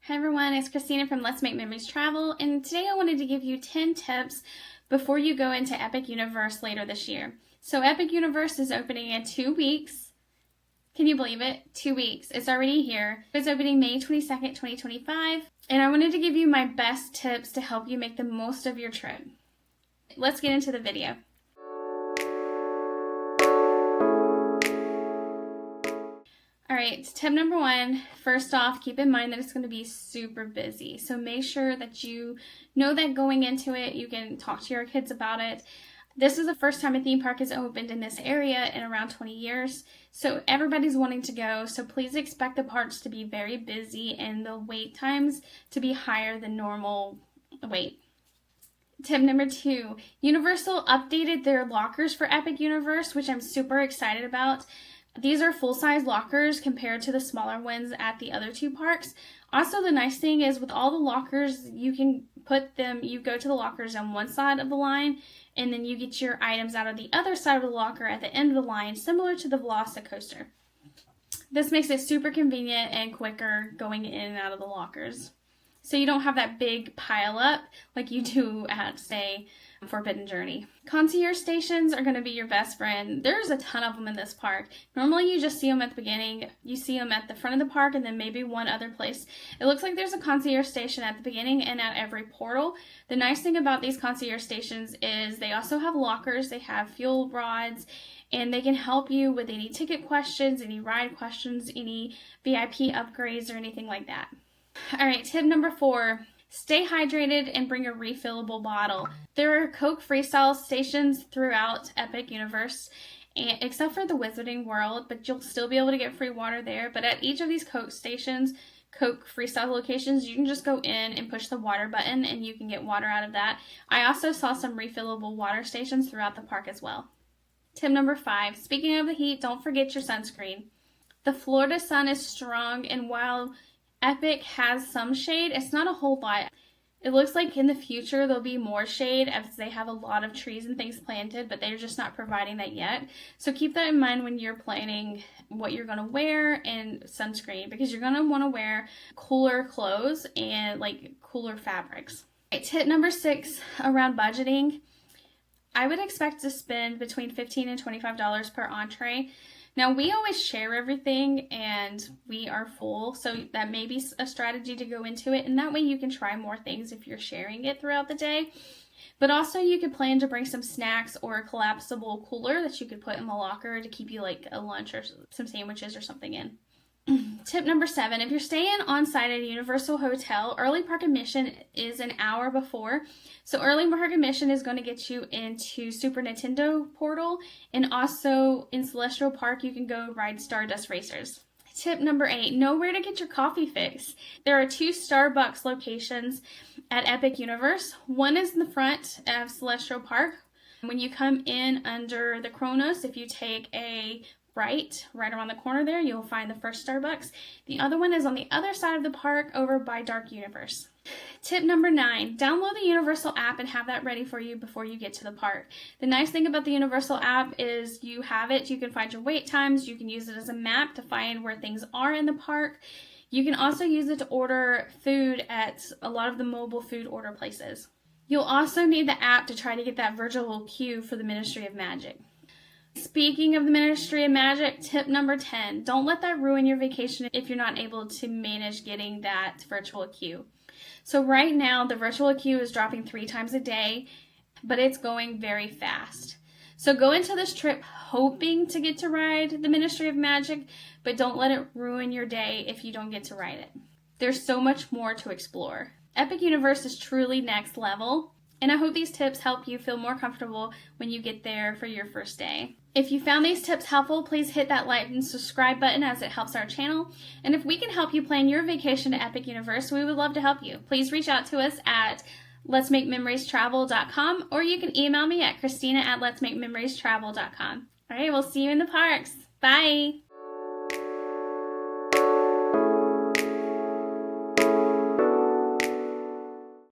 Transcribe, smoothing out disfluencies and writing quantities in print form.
Hi everyone, it's Christina from Let's Make Memories Travel, and today I wanted to give you 10 tips before you go into Epic Universe later this year. So Epic Universe is opening in 2 weeks. Can you believe it? 2 weeks. It's already here. It's opening May 22nd, 2025, and I wanted to give you my best tips to help you make the most of your trip. Let's get into the video. Alright, tip number 1, first off, keep in mind that it's going to be super busy. So make sure that you know that going into it, you can talk to your kids about it. This is the first time a theme park has opened in this area in around 20 years. So everybody's wanting to go. So please expect the parks to be very busy and the wait times to be higher than normal wait. Tip number 2, Universal updated their lockers for Epic Universe, which I'm super excited about. These are full-size lockers compared to the smaller ones at the other 2 parks. Also, the nice thing is with all the lockers, you can put them, you go to the lockers on one side of the line, and then you get your items out of the other side of the locker at the end of the line, similar to the Velocicoaster. This makes it super convenient and quicker going in and out of the lockers. So you don't have that big pile up like you do at, say, Forbidden Journey. Concierge stations are going to be your best friend. There's a ton of them in this park. Normally you just see them at the beginning. You see them at the front of the park and then maybe one other place. It looks like there's a concierge station at the beginning and at every portal. The nice thing about these concierge stations is they also have lockers, they have fuel rods, and they can help you with any ticket questions, any ride questions, any VIP upgrades, or anything like that. Alright, tip number 4, stay hydrated and bring a refillable bottle. There are Coke Freestyle stations throughout Epic Universe, except for the Wizarding World, but you'll still be able to get free water there. But at each of these Coke stations, Coke Freestyle locations, you can just go in and push the water button and you can get water out of that. I also saw some refillable water stations throughout the park as well. Tip number 5, speaking of the heat, don't forget your sunscreen. The Florida sun is strong, and while Epic has some shade, it's not a whole lot. It looks like in the future there'll be more shade as they have a lot of trees and things planted, but they're just not providing that yet. So keep that in mind when you're planning what you're going to wear and sunscreen, because you're going to want to wear cooler clothes and like cooler fabrics. Right, tip number 6, around budgeting. I would expect to spend between $15 and $25 per entree. Now, we always share everything and we are full, so that may be a strategy to go into it, and that way you can try more things if you're sharing it throughout the day. But also you could plan to bring some snacks or a collapsible cooler that you could put in the locker to keep you like a lunch or some sandwiches or something in. Tip number 7, if you're staying on site at a Universal hotel, early park admission is an hour before. So early park admission is going to get you into Super Nintendo Portal, and also in Celestial Park you can go ride Stardust Racers. Tip number 8, know where to get your coffee fix. There are 2 Starbucks locations at Epic Universe. One is in the front of Celestial Park. When you come in under the Kronos, if you take a right around the corner there, you'll find the first Starbucks. The other one is on the other side of the park over by Dark Universe. Tip number 9, download the Universal app and have that ready for you before you get to the park. The nice thing about the Universal app is you have it, you can find your wait times, you can use it as a map to find where things are in the park. You can also use it to order food at a lot of the mobile food order places. You'll also need the app to try to get that virtual queue for the Ministry of Magic. Speaking of the Ministry of Magic, tip number 10, don't let that ruin your vacation if you're not able to manage getting that virtual queue. So right now, the virtual queue is dropping 3 times a day, but it's going very fast. So go into this trip hoping to get to ride the Ministry of Magic, but don't let it ruin your day if you don't get to ride it. There's so much more to explore. Epic Universe is truly next level, and I hope these tips help you feel more comfortable when you get there for your first day. If you found these tips helpful, please hit that like and subscribe button as it helps our channel. And if we can help you plan your vacation to Epic Universe, we would love to help you. Please reach out to us at letsmakememoriestravel.com, or you can email me at Christina@letsmakememoriestravel.com. All right, we'll see you in the parks. Bye.